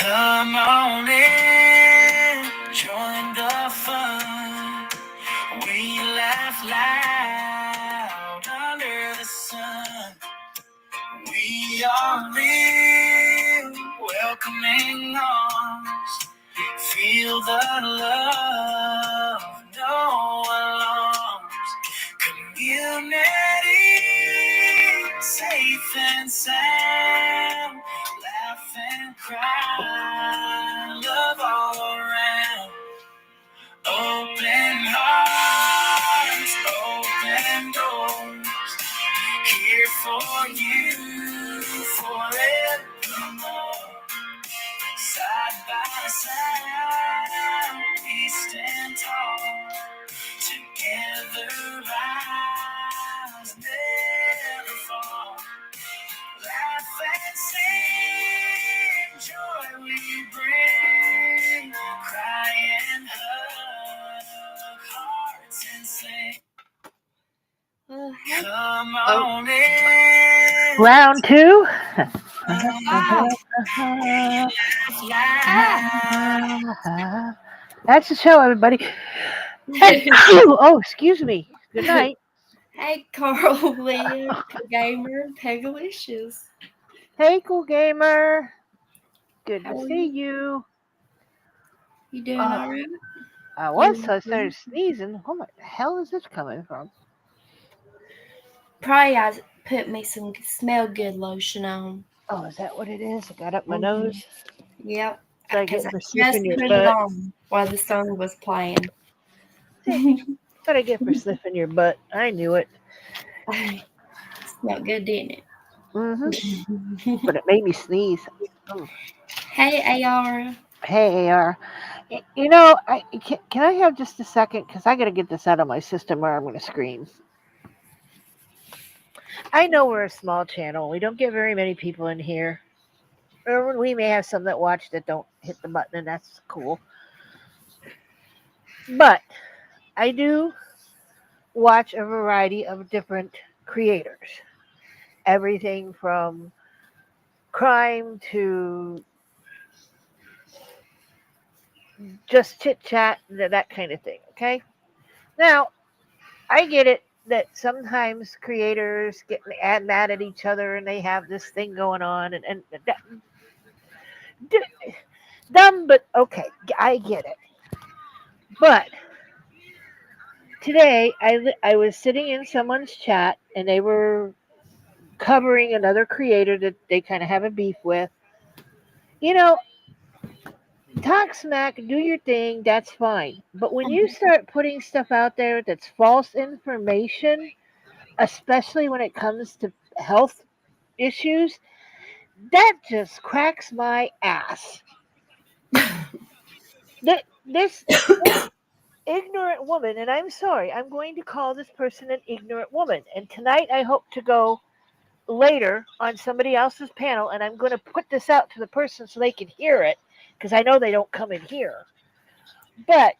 Come on in, join the fun. We laugh loud under the sun. We are real, welcoming arms. Feel the love, no alarms. Community, safe and sound. Laugh and cry, love all around. Open hearts, open doors. Here for you forevermore. Side by side, we stand tall. Together, rise, never fall. Laugh and sing, joy we bring. Cry and hug, hearts and sing. Come on in. Round two. That's the show, everybody. Oh, excuse me. Good night. Hey, Carl, Leah, Gamer, Pegalicious. Hey, cool gamer. Good How to are see you? you. You doing all right? I was, so I started sneezing. Where the hell is this coming from? Probably I put me some smell good lotion on. Oh, is that what it is? I got up my nose. Yep. So I Because get I for just sniffing your put it butt. on while the song was playing. What I get for sniffing your butt? I knew it. Smelled good, didn't it? But it made me sneeze. Hey, AR. Hey, AR. You know, can I have just a second? Because I got to get this out of my system or I'm going to scream. I know we're a small channel. We don't get very many people in here. Or we may have some that watch that don't hit the button, and that's cool. But I do watch a variety of different creators. Everything from crime to just chit chat, that kind of thing. Okay. Now, I get it that sometimes creators get mad at each other and they have this thing going on, and dumb, but okay, I get it. But today, I was sitting in someone's chat and they were covering another creator that they kind of have a beef with. You know, talk smack, do your thing, that's fine. But when you start putting stuff out there that's false information, especially when it comes to health issues, that just cracks my ass. This ignorant woman, and I'm sorry, I'm going to call this person an ignorant woman. And tonight I hope to go later on somebody else's panel and I'm going to put this out to the person so they can hear it because I know they don't come in here. But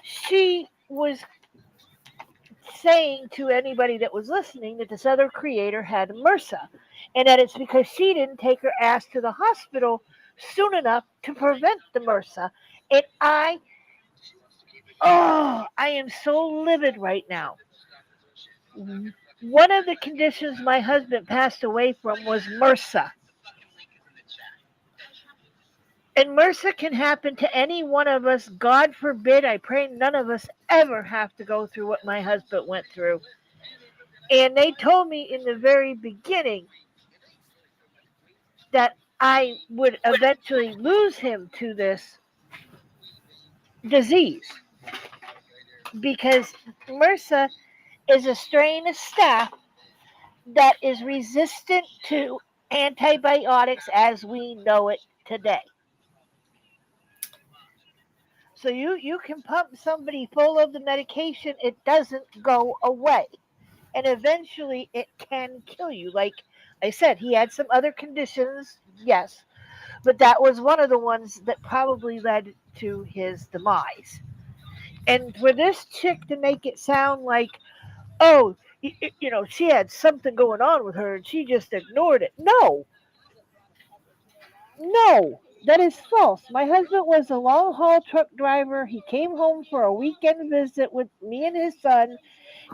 she was saying to anybody that was listening that this other creator had MRSA and that it's because she didn't take her ass to the hospital soon enough to prevent the MRSA. And I am so livid right now. One of the conditions my husband passed away from was MRSA. And MRSA can happen to any one of us. God forbid, I pray none of us ever have to go through what my husband went through. And they told me in the very beginning that I would eventually lose him to this disease because MRSA is a strain of staph that is resistant to antibiotics as we know it today. So you can pump somebody full of the medication, it doesn't go away. And eventually it can kill you. Like I said, he had some other conditions, yes, but that was one of the ones that probably led to his demise. And for this chick to make it sound like, oh, she had something going on with her and she just ignored it. No, That is false. My husband was a long haul truck driver. He came home for a weekend visit with me and his son.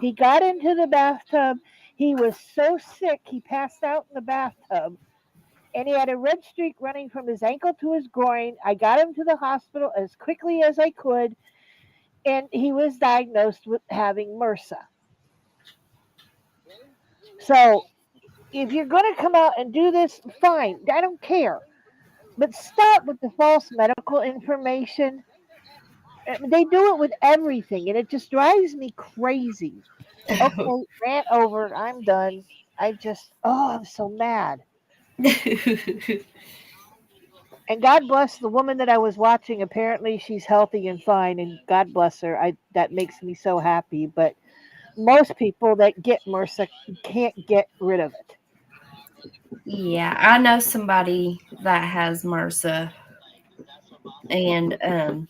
He got into the bathtub. He was so sick he passed out in the bathtub. And he had a red streak running from his ankle to his groin. I got him to the hospital as quickly as I could, and he was diagnosed with having MRSA. So if you're going to come out and do this, fine. I don't care. But stop with the false medical information. They do it with everything, and it just drives me crazy. Okay, rant over. I'm done. I'm so mad. And God bless the woman that I was watching. Apparently, she's healthy and fine, and God bless her. That makes me so happy. But most people that get MRSA can't get rid of it. Yeah, I know somebody that has MRSA, and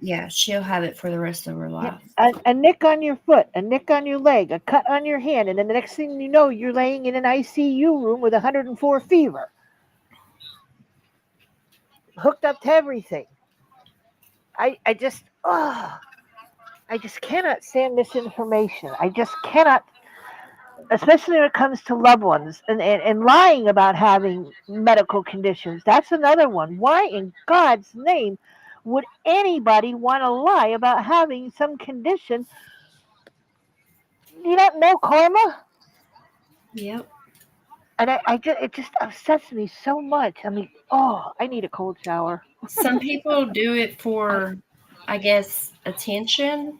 yeah, she'll have it for the rest of her life. A nick on your foot, a nick on your leg, a cut on your hand, and then the next thing you know, you're laying in an ICU room with 104 fever, hooked up to everything. I just cannot stand misinformation. I just cannot, especially when it comes to loved ones and lying about having medical conditions. That's another one. Why in God's name would anybody want to lie about having some condition? You don't know karma? Yep. And it just upsets me so much. I mean, I need a cold shower. Some people do it for, I guess, attention.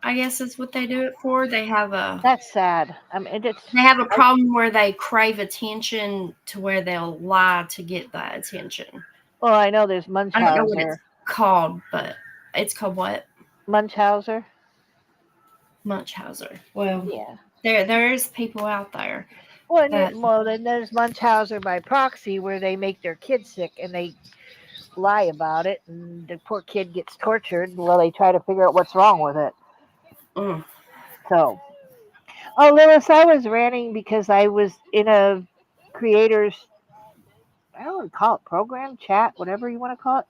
I guess is what they do it for. That's sad. I mean, they have a problem where they crave attention to where they'll lie to get that attention. Well, I know there's Munchausen. I don't know what it's called, but it's called what? Munchausen. Munchausen. Well, yeah. There's people out there. Well, then there's Munchausen by proxy, where they make their kid sick and they lie about it, and the poor kid gets tortured while they try to figure out what's wrong with it. So, Lewis, I was ranting because I was in a creator's, I don't want to call it program, chat, whatever you want to call it,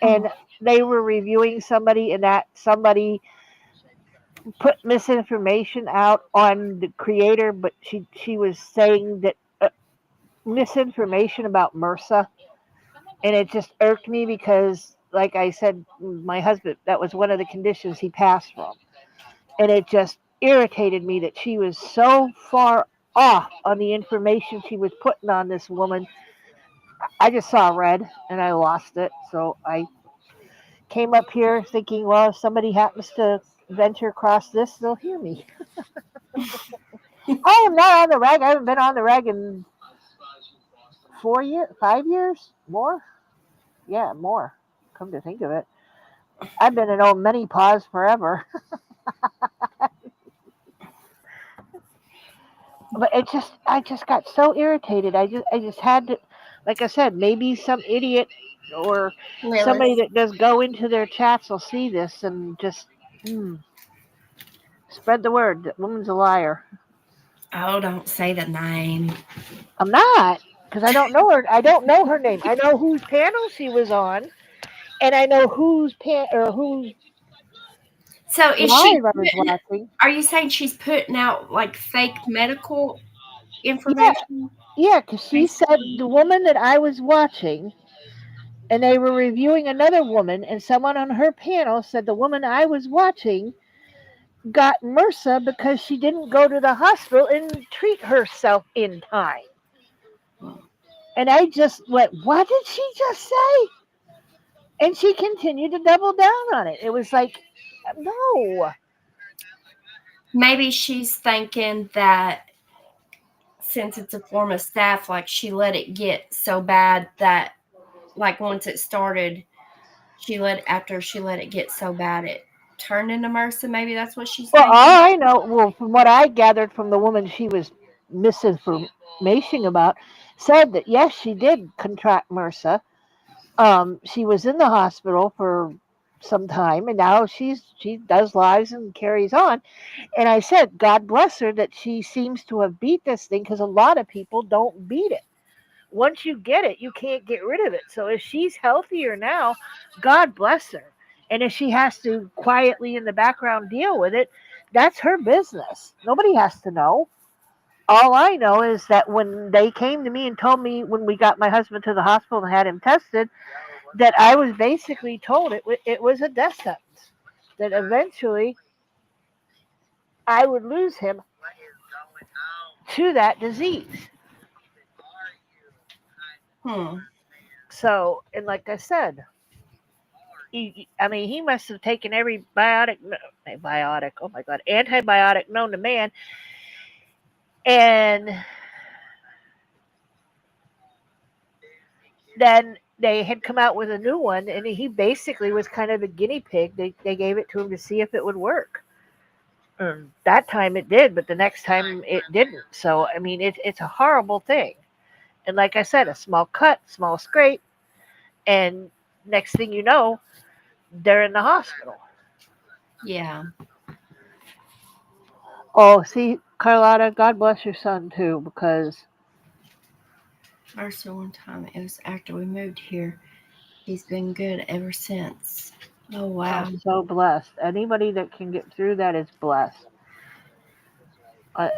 and they were reviewing somebody, and that somebody put misinformation out on the creator, but she was saying that misinformation about MRSA, and it just irked me because, like I said, my husband, that was one of the conditions he passed from, and it just irritated me that she was so far off on the information she was putting on this woman. I just saw red and I lost it, so I came up here thinking, well, if somebody happens to venture across this, they'll hear me. I am not on the rag. I haven't been on the rag in 5 years, more. Yeah, more. Come to think of it, I've been in old mini pause forever. But I just got so irritated. I just had to, like I said, maybe some idiot or somebody that does go into their chats will see this and just spread the word that woman's a liar. Oh, don't say the name. I'm not, because I don't know her. I don't know her name. I know whose panel she was on, and I know whose So is live I was watching. Are you saying she's putting out like fake medical information? Yeah, because she said the woman that I was watching, and they were reviewing another woman, and someone on her panel said the woman I was watching got MRSA because she didn't go to the hospital and treat herself in time. And I just went, what did she just say? And she continued to double down on it. It was like, no. Maybe she's thinking that since it's a form of staph, like she let it get so bad that, like, once it started, after she let it get so bad, it turned into MRSA. Maybe that's what she's thinking. Well, all I know, well, from what I gathered from the woman she was misinformation about, said that yes, she did contract MRSA. She was in the hospital for some time, and now she does lives and carries on. And I said, God bless her that she seems to have beat this thing, because a lot of people don't beat it. once you get it, you can't get rid of it. So if she's healthier now, God bless her. And if she has to quietly in the background deal with it, that's her business. Nobody has to know. All I know is that when they came to me and told me when we got my husband to the hospital and had him tested, that I was basically told it was a death sentence. That eventually I would lose him to that disease. So, and like I said, I mean, he must have taken every oh my God, antibiotic known to man, and then they had come out with a new one, and he basically was kind of a guinea pig. They gave it to him to see if it would work. That time it did, but the next time it didn't. So, I mean, it's a horrible thing. And like I said, a small cut, small scrape, and next thing you know, they're in the hospital. Yeah. Oh, see, Carlotta, God bless your son too, because First one time, it was after we moved here. He's been good ever since. Oh, wow. I'm so blessed. Anybody that can get through that is blessed.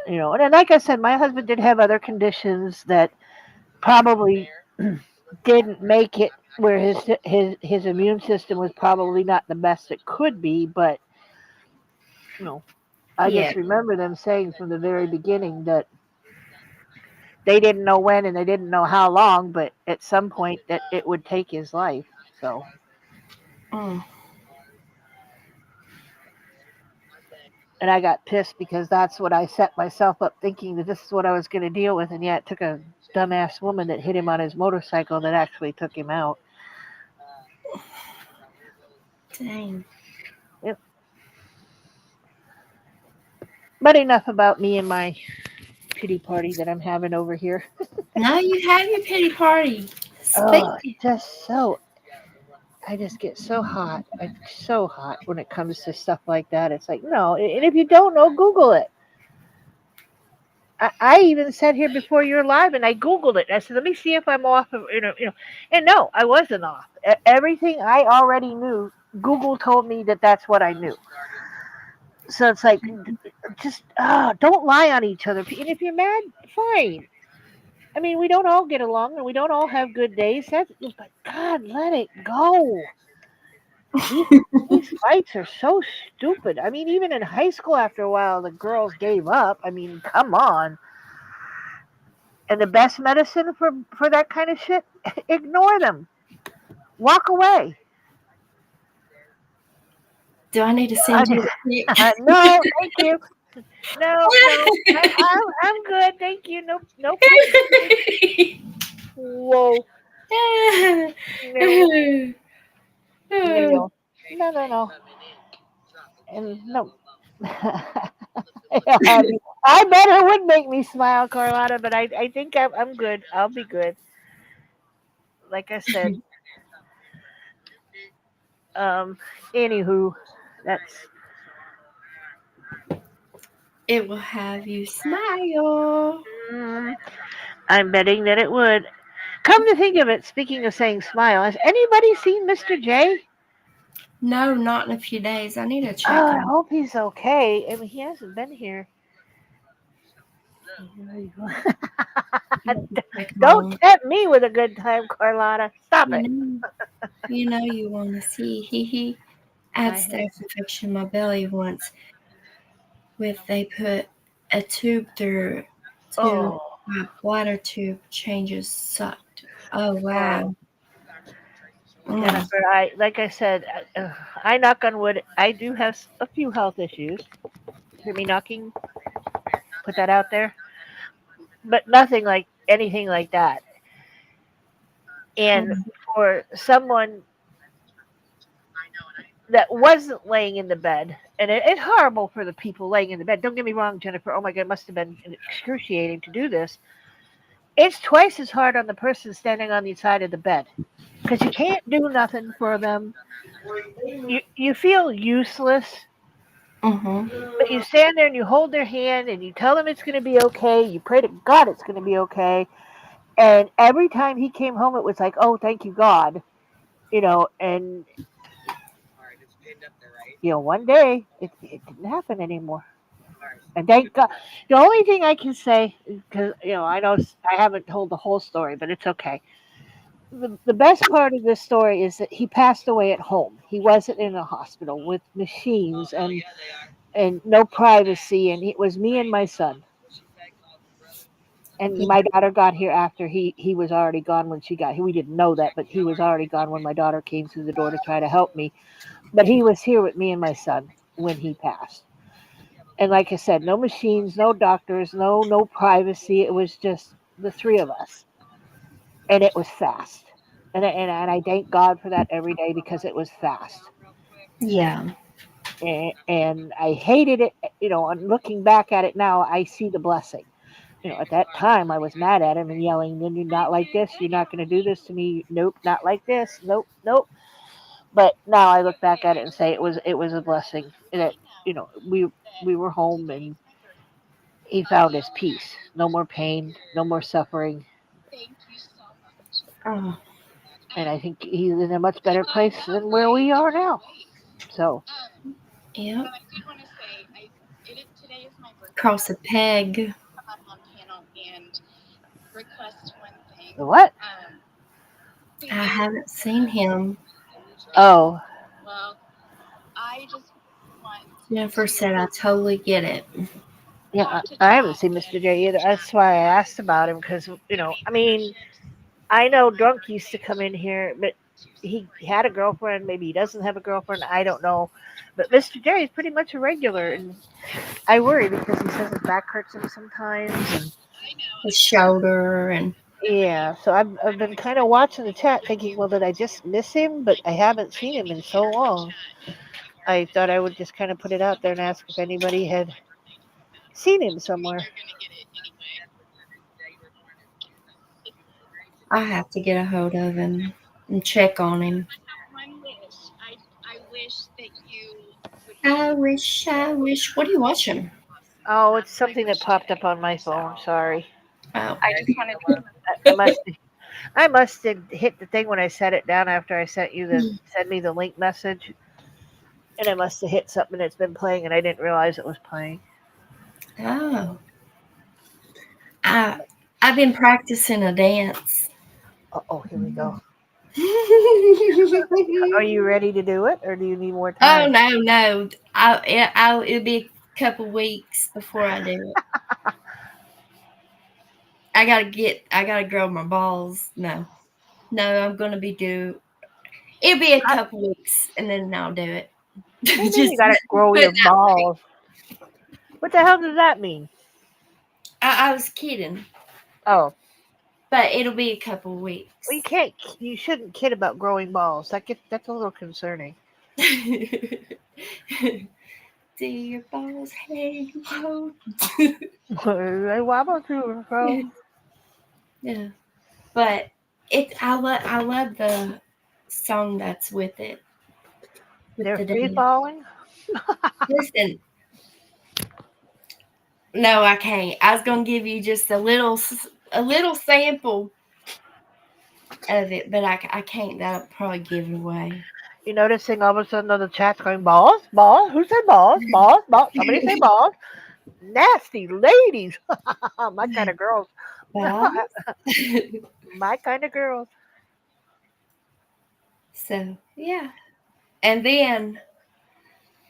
You know, and like I said, my husband did have other conditions that probably didn't make it where his immune system was probably not the best it could be, but you know, I just remember them saying from the very beginning that they didn't know when and they didn't know how long, but at some point that it would take his life. So. And I got pissed because that's what I set myself up thinking that this is what I was going to deal with, and yet it took a dumbass woman that hit him on his motorcycle that actually took him out. Dang. Yep. But enough about me and my pity party that I'm having over here. No, you have your pity party. Oh, just so. I just get so hot. I'm so hot when it comes to stuff like that. It's like, no. And if you don't know, Google it. I even sat here before you're live and I Googled it. I said, let me see if I'm off. And no, I wasn't off. Everything I already knew, Google told me that that's what I knew. So it's like, just don't lie on each other. And if you're mad, fine. I mean, we don't all get along and we don't all have good days. But God, let it go. These fights are so stupid. I mean, even in high school, after a while, the girls gave up. I mean, come on. And the best medicine for that kind of shit, ignore them. Walk away. Do I need to send you a pic? No, thank you. No, I'm good. Thank you. No. Whoa. No. No. And no. I bet it would make me smile, Carlotta, but I think I'm good. I'll be good. Like I said. Anywho, that's. It will have you smile. I'm betting that it would. Come to think of it, speaking of saying smile, has anybody seen Mr. J? No, not in a few days. I need to check I him. hope he's okay. I mean, he hasn't been here. Don't tempt me with a good time, Carlotta. Stop it. You know you want to see. I had staph infection in my belly once. They put a tube through to my bladder tube changes sucked. Oh wow. Jennifer, like I said, I knock on wood. I do have a few health issues. Hear me knocking? Put that out there. But nothing like anything like that. And for someone that wasn't laying in the bed, and it's horrible for the people laying in the bed. Don't get me wrong, Jennifer. Oh my God, it must have been excruciating to do this. It's twice as hard on the person standing on the side of the bed because you can't do nothing for them. You feel useless. But you stand there and you hold their hand and you tell them it's going to be okay. You pray to God it's going to be okay. And every time he came home, it was like, oh, thank you, God. And one day it didn't happen anymore. And thank God. The only thing I can say, because I know I haven't told the whole story, but it's okay. The best part of this story is that he passed away at home. He wasn't in a hospital with machines and no privacy, and it was me and my son. And my daughter got here after he was already gone when she got here. We didn't know that, but he was already gone when my daughter came through the door to try to help me. But he was here with me and my son when he passed. And like I said, no machines, no doctors, no privacy. It was just the three of us, and it was fast. And I thank God for that every day because it was fast. Yeah. And I hated it. And looking back at it now, I see the blessing. At that time, I was mad at him and yelling, "Then you're not like this. You're not going to do this to me. Nope, not like this. Nope, nope." But now I look back at it and say it was a blessing that we were home and he found his peace. No more pain, no more suffering, Oh, and I think he's in a much better place than where we are now. So yeah. Cross a peg. the what? I haven't seen him. Oh, Jennifer said I totally get it. yeah. I haven't seen Mr. J either. That's why I asked about him because I mean, I know Drunk used to come in here, but he had a girlfriend. Maybe he doesn't have a girlfriend. I don't know. But Mr. J is pretty much a regular, and I worry because he says his back hurts him sometimes. And His shoulder and yeah, so I've been kind of watching the chat, thinking, well, did I just miss him? But I haven't seen him in so long. I thought I would just kind of put it out there and ask if anybody had seen him somewhere. I have to get a hold of him and check on him. I wish. What are you watching? Oh, it's something that popped up on my phone. Sorry, Oh, I must I must have hit the thing when I set it down after I sent you the send me the link message, and I must have hit something that's been playing, and I didn't realize it was playing. oh. I've been practicing a dance. Oh, here we go. Oh Are you ready to do it, or do you need more time? no. It'll be a couple weeks before I do it. I gotta grow my balls. No, I'm gonna be due. It'll be a couple weeks and then I'll do it. What do you mean Just you gotta grow put your it that way. balls? What the hell does that mean? I was kidding, Oh, but it'll be a couple weeks. well, you shouldn't kid about growing balls. That's a little concerning. Do your balls hang low? They wobble to and fro. Yeah, but I love the song that's with it. With They're the free dance. falling. Listen, no, I can't. I was gonna give you just a little sample of it, but I can't. That'll probably give it away. You noticing all of a sudden the chat's going balls, balls. Who said balls, balls, balls? Somebody say balls. Nasty ladies. My kind of girls. Well, My kind of girls. so yeah, and then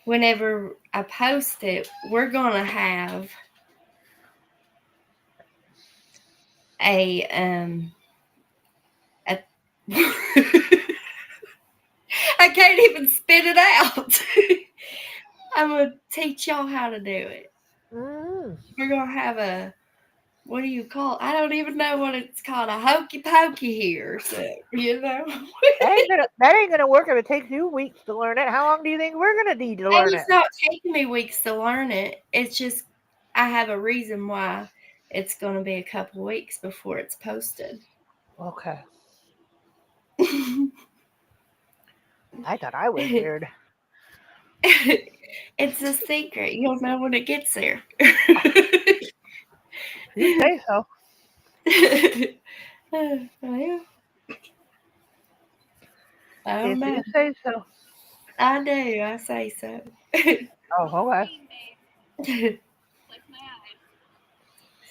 whenever I post it, we're gonna have a a I can't even spit it out. I'm gonna teach y'all how to do it. Mm. We're gonna have a what do you call it? I don't even know what it's called. A hokey pokey here, so you know. That ain't gonna work if it takes you weeks to learn it. How long do you think we're gonna need to And learn it? it's not taking me weeks to learn it. It's just I have a reason why it's gonna be a couple weeks before it's posted. Okay. I thought I was weird. It's a secret. You'll know when it gets there. You say so. Well, I don't If know. you say so. I do. I say so. Oh, okay.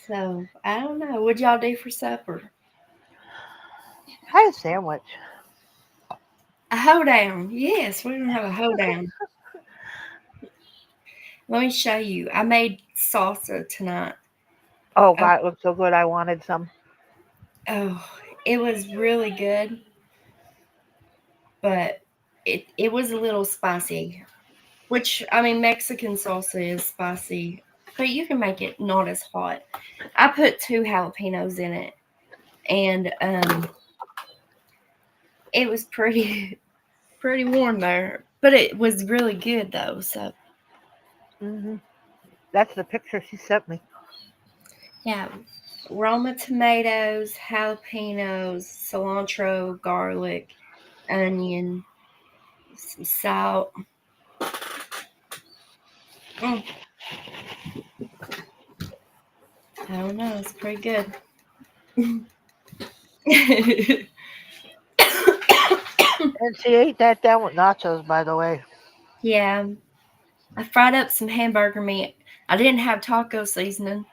So I don't know. What'd y'all do for supper? I had a sandwich. A hoedown. Yes, we're gonna have a hoedown. Let me show you. I made salsa tonight. Oh, Oh, God, it looked so good. I wanted some. oh, it was really good, but it was a little spicy. Which I mean, Mexican salsa is spicy, but you can make it not as hot. I put 2 jalapenos in it, and it was pretty pretty warm there, but it was really good though. So Hmm. That's the picture she sent me. yeah, Roma tomatoes, jalapenos, cilantro, garlic, onion, some salt. Mm, I don't know, it's pretty good. And she ate that down with nachos, by the way. Yeah, I fried up some hamburger meat. I didn't have taco seasoning,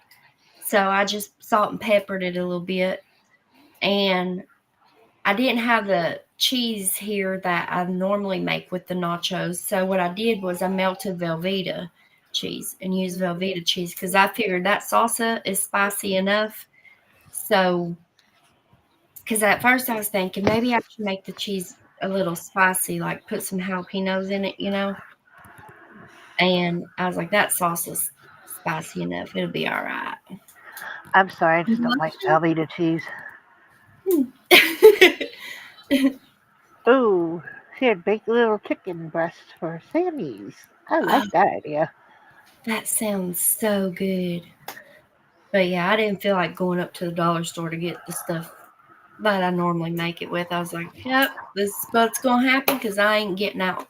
so I just salt and peppered it a little bit. And I didn't have the cheese here that I normally make with the nachos. So what I did was I melted Velveeta cheese and used Velveeta cheese because I figured that salsa is spicy enough. So, because at first I was thinking maybe I should make the cheese a little spicy, like put some jalapenos in it. And I was like, that sauce is spicy enough. It'll be all right. I'm sorry, I just don't like Velveeta cheese. Ooh, she had baked little chicken breasts for Sammy's. I like that idea. That sounds so good. But yeah, I didn't feel like going up to the dollar store to get the stuff that I normally make it with. I was like, yep, this is what's going to happen because I ain't getting out.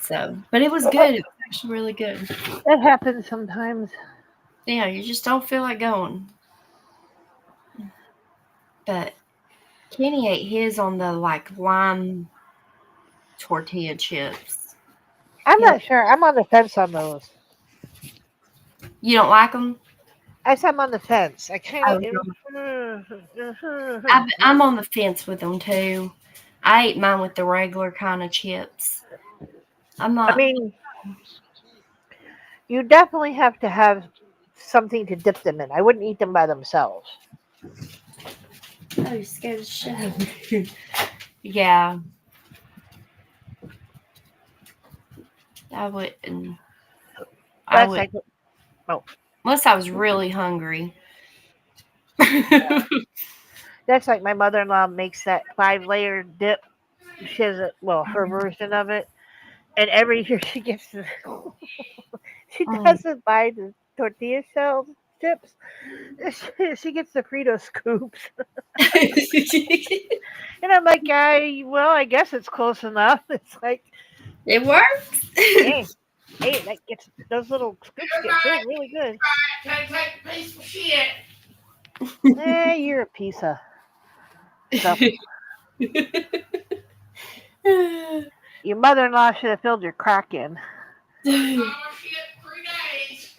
So, but it was good. It was actually really good. That happens sometimes. Yeah, you just don't feel like going. But Kenny ate his on the like lime tortilla chips. I'm Yeah. not sure. I'm on the fence on those. You don't like them? I said I'm on the fence. I kind Oh, of. no. I'm on the fence with them too. I ate mine with the regular kind of chips. I'm I not. mean, you definitely have to have something to dip them in. I wouldn't eat them by themselves. Oh, you're scared of shit. Yeah, I wouldn't. I That's would like, oh, unless I was really hungry. that's like my mother-in-law makes that 5-layer dip. She has her version of it, and every year she gets the, she Mm. doesn't buy the tortilla shells chips. She gets the Frito scoops, and I'm like, I guess it's close enough. It's like, It works. hey, hey, that gets those little scoops get filled really good. Take a piece of shit. You're a piece of stuff. Your mother-in-law should have filled your crack in. Shit 3 days.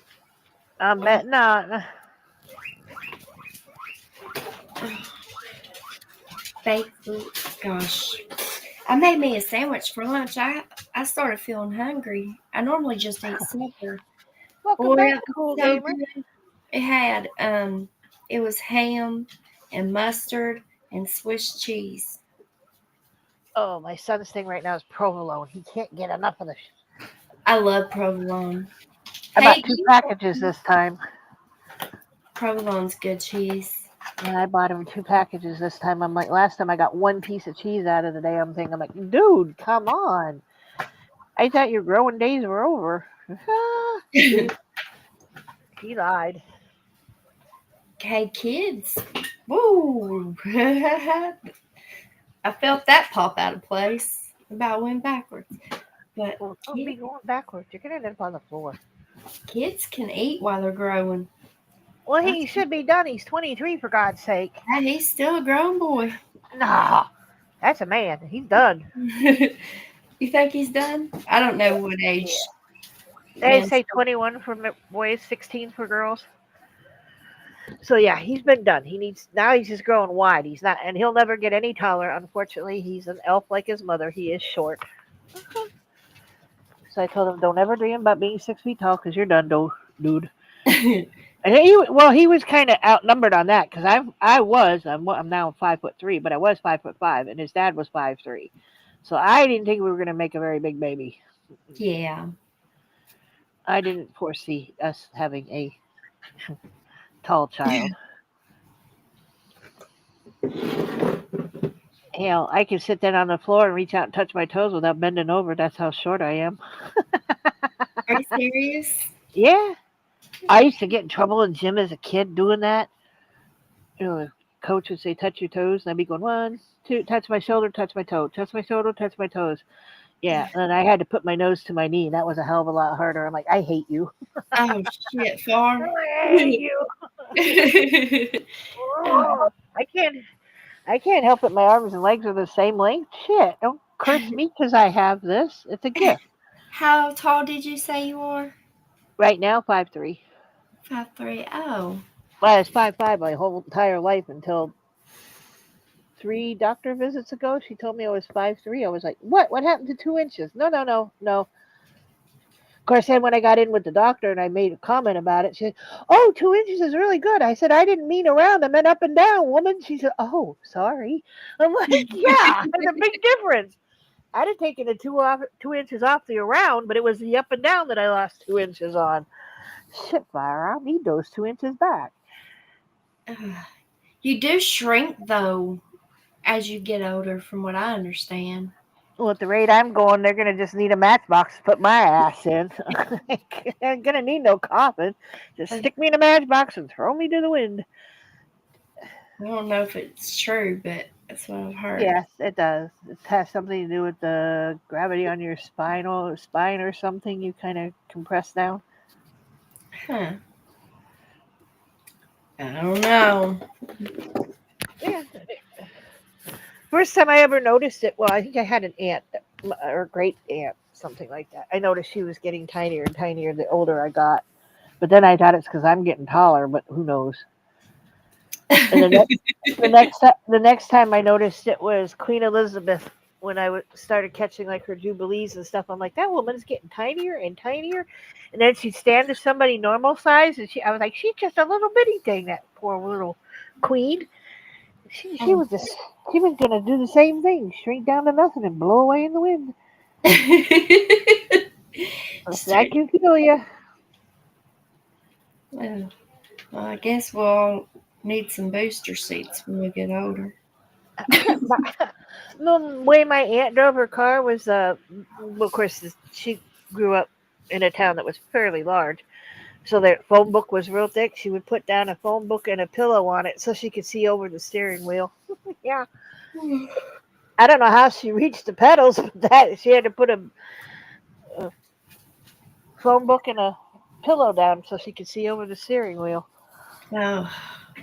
I bet not. Fake food. Gosh, I made me a sandwich for lunch. I started feeling hungry. I normally just eat supper. Welcome Boy, back, it was Cool so Gamer. good. It had it was ham and mustard and Swiss cheese. Oh, my son's thing right now is provolone. He can't get enough of the. I love provolone. I Hey, bought 2 packages this time. provolone's good cheese. And I bought him 2 packages this time. I'm like, last time I got 1 piece of cheese out of the damn thing. I'm like, dude, come on. I thought your growing days were over. He lied. Hey, kids. Woo! I felt that pop out of place. About went backwards. But Well, don't be going backwards. You're going to end up on the floor. kids can eat while they're growing. Well, he should be done. He's 23, for God's sake. Yeah, he's still a grown boy. Nah, that's a man. He's done. You think he's done? I don't know what age. They men- say 21 for boys, 16 for girls. So yeah, he's been done. He's just growing wide. He's not, and he'll never get any taller. Unfortunately, he's an elf like his mother. He is short. So I told him, don't ever dream about being 6 feet tall because you're done, dude. And he was kind of outnumbered on that because I'm now 5'3", but I was 5'5", and his dad was 5'3", so I didn't think we were going to make a very big baby. Yeah. I didn't foresee us having a tall child. Hell, I can sit down on the floor and reach out and touch my toes without bending over. That's how short I am. Are you serious? Yeah. I used to get in trouble in gym as a kid doing that. The coach would say, touch your toes. And I'd be going, 1, 2, touch my shoulder, touch my toe, touch my shoulder, touch my toes. Yeah. And I had to put my nose to my knee. And that was a hell of a lot harder. I'm like, I hate you. Oh, shit, Farm. I hate you. I can't help it. My arms and legs are the same length. Shit. Don't curse me because I have this. It's a gift. How tall did you say you were? Right now, 5'3". 5'3". Oh. Well, I was 5'5" my whole entire life until 3 doctor visits ago. She told me I was 5'3". I was like, what? What happened to 2 inches? No. Of course, then when I got in with the doctor and I made a comment about it, she said, oh, 2 inches is really good. I said, I didn't mean around. I meant up and down, woman. She said, oh, sorry. I'm like, yeah, there's a big difference. I'd have taken the 2 inches off the around, but it was the up and down that I lost 2 inches on. Shit, fire, I'll need those 2 inches back. You do shrink, though, as you get older, from what I understand. Well, at the rate I'm going, they're going to just need a matchbox to put my ass in. I'm going to need no coffin. Just stick me in a matchbox and throw me to the wind. I don't know if it's true, but that's what I've heard. Yes, it does. It has something to do with the gravity on your spine or something. You kind of compress down. Huh. I don't know. Yeah. First time I ever noticed it, well, I think I had an aunt or great aunt, something like that. I noticed she was getting tinier and tinier the older I got. But then I thought it's because I'm getting taller, but who knows? And the next time I noticed it was Queen Elizabeth when I started catching like her jubilees and stuff. I'm like, that woman's getting tinier and tinier. And then she'd stand to somebody normal size, and I was like, she's just a little bitty thing, that poor little queen. She was gonna do the same thing, shrink down to nothing and blow away in the wind. I can feel you. Well, I guess we'll need some booster seats when we get older. The way my aunt drove her car was, well, of course, she grew up in a town that was fairly large. So their phone book was real thick. She would put down a phone book and a pillow on it so she could see over the steering wheel. Yeah. I don't know how she reached the pedals, but she had to put a phone book and a pillow down so she could see over the steering wheel. Oh.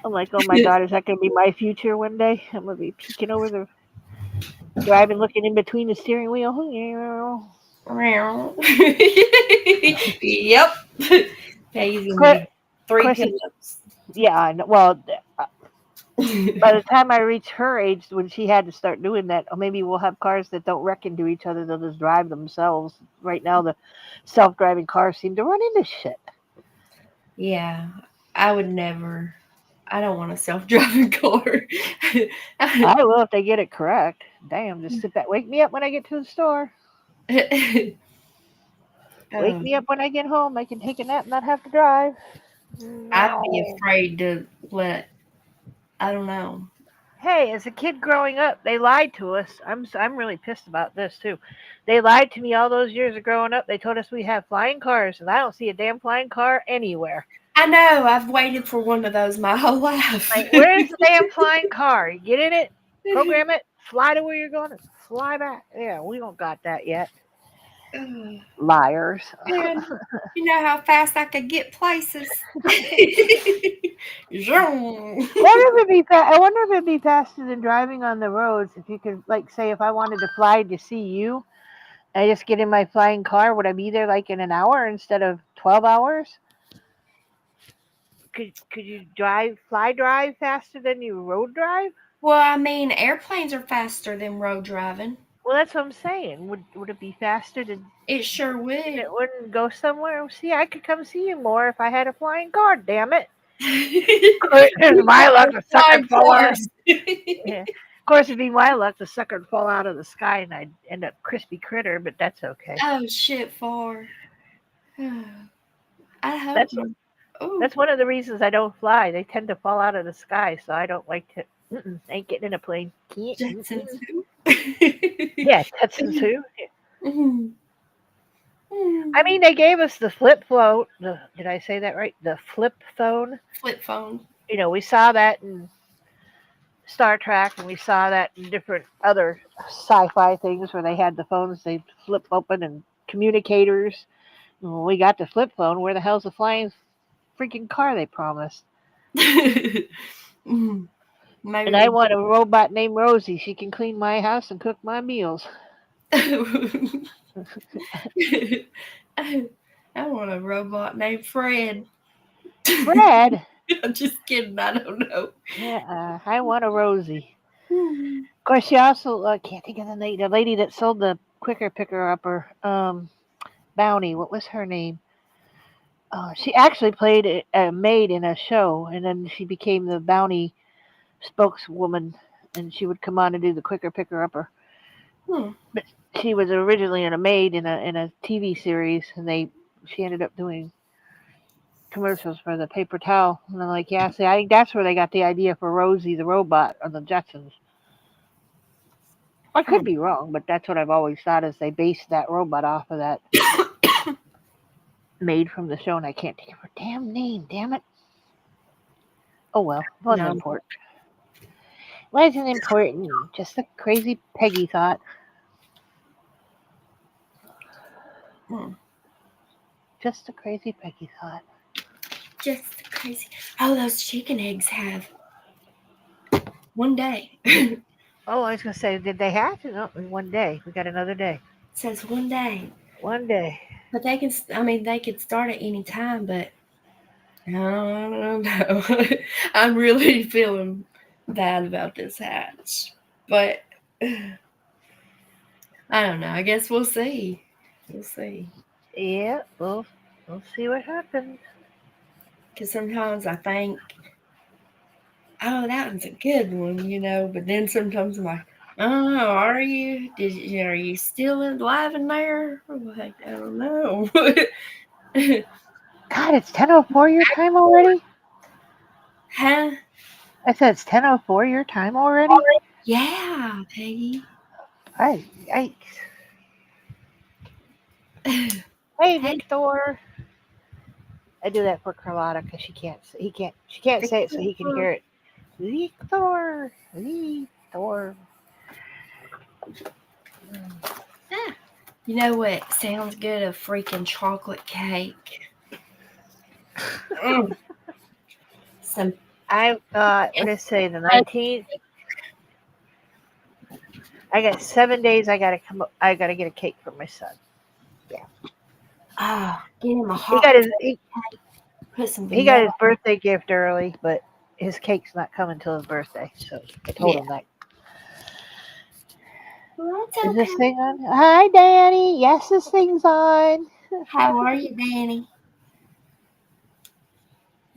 I'm like, oh my God, is that going to be my future one day? I'm going to be peeking over the driving, looking in between the steering wheel. Yep. Using 3 pillows. Yeah, I know. Well, by the time I reach her age, when she had to start doing that, maybe we'll have cars that don't wreck into each other. They'll just drive themselves. Right now, the self-driving cars seem to run into shit. Yeah, I would never. I don't want a self-driving car. I will if they get it correct. Damn, just sit back. Wake me up when I get to the store. Wake me up when I get home. I can take a nap and not have to drive. I'd be afraid to let. I don't know. Hey, as a kid growing up, they lied to us. I'm really pissed about this too. They lied to me all those years of growing up. They told us we have flying cars, and I don't see a damn flying car anywhere. I know. I've waited for one of those my whole life. Like, where's the damn flying car? You get in it, program it, fly to where you're going, and fly back. Yeah, we don't got that yet. Ugh. Liars. And you know how fast I could get places. Zoom. I wonder if it'd be faster than driving on the roads. If you could, like, say, if I wanted to fly to see you, I just get in my flying car. Would I be there like in an hour instead of 12 hours? Could you fly drive faster than you road drive? Well, I mean, airplanes are faster than road driving. Well, that's what I'm saying. Would it be faster to? It sure And would. it wouldn't go somewhere. See, I could come see you more if I had a flying car. Damn it! It's my luck the sucker'd fall out. Yeah. Of course, it'd be my luck the sucker'd fall out of the sky and I'd end up crispy critter. But that's okay. Oh shit, far. I hope. That's Ooh. That's one of the reasons I don't fly. They tend to fall out of the sky, so I don't like to. Ain't getting in a plane. Jetsons too. Yeah, Jetsons too. Mhm. I mean, they gave us the flip phone. Did I say that right? The flip phone. Flip phone. You know, we saw that in Star Trek, and we saw that in different other sci-fi things where they had the phones they flip open and communicators. And when we got the flip phone, where the hell's the flying freaking car they promised? Mhm. Maybe And I want a robot named Rosie. She can clean my house and cook my meals. I want a robot named Fred. Fred? I'm just kidding. I don't know. Yeah, I want a Rosie. Hmm. Of course, she also can't think of the name. The lady that sold the Quicker Picker Upper Bounty. What was her name? She actually played a maid in a show, and then she became the Bounty spokeswoman, and she would come on and do the Quicker Picker Upper. Hmm. But she was originally a maid in a TV series, and she ended up doing commercials for the paper towel. And I'm like, yeah, see, I think that's where they got the idea for Rosie the robot on the Jetsons. I could be wrong, but that's what I've always thought is they based that robot off of that maid from the show, and I can't think of her damn name. Damn it! Oh well, wasn't No. important. Wasn't important. Just a crazy Peggy thought. Hmm. Just a crazy Peggy thought. Just crazy. Oh, those chicken eggs have one day. Oh, I was gonna say, did they have to? No, in one day. We got another day. It says one day. One day. But they can, they could start at any time, but I don't know. I'm really feeling bad about this hatch. But I don't know. I guess we'll see. We'll see. Yeah, we'll see what happens. Because sometimes I think, oh, that one's a good one, but then sometimes I'm like, oh, are you? Are you still alive in there? Like, I don't know. God, it's 10:04 your time already? Huh? I said it's 10:04 your time already? Yeah, Peggy. Yikes. Hey, Victor. I do that for Carlotta because she can't say it, so he can hear it. Victor. You know what sounds good? A freaking chocolate cake. Some. I've got, what did I say, the 19th? I got 7 days. I gotta get a cake for my son. Yeah. Oh, get him a hot. He got his birthday gift early, but his cake's not coming till his birthday. So I told him that. Well, Is this thing on? Hi, Danny. Yes, this thing's on. How are you, Danny?